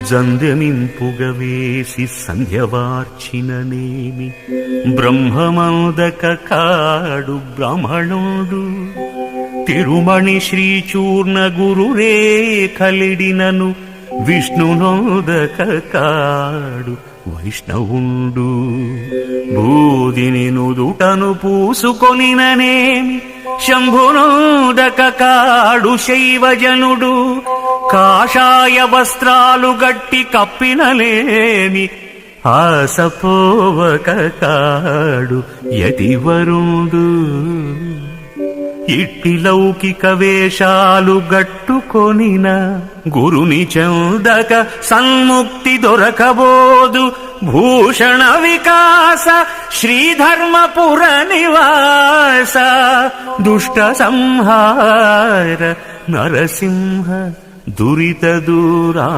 జంధ్యమింపుగవేసి సంధ్యవార్చిననేమి బ్రహ్మమందక కాడు బ్రాహ్మణుడు తిరుమణి శ్రీచూర్ణ గురురేఖలిడినను విష్ణునోదక కాడు వైష్ణవుండు బూదిని నుదుటను పూసుకొనిననేమి శంభునోదక కాడు శైవజనుడు కాషాయ వస్త్రాలు గట్టి కప్పినలేమి ఆసపోవక కాడు యతివరుడు ఇట్టి లౌకిక వేషాలు గట్టుకొనిన గురుని చెందక సన్ముక్తి దొరకబోదు భూషణ వికాస శ్రీధర్మపుర నివాస దుష్ట సంహార నరసింహ దురిత దూరా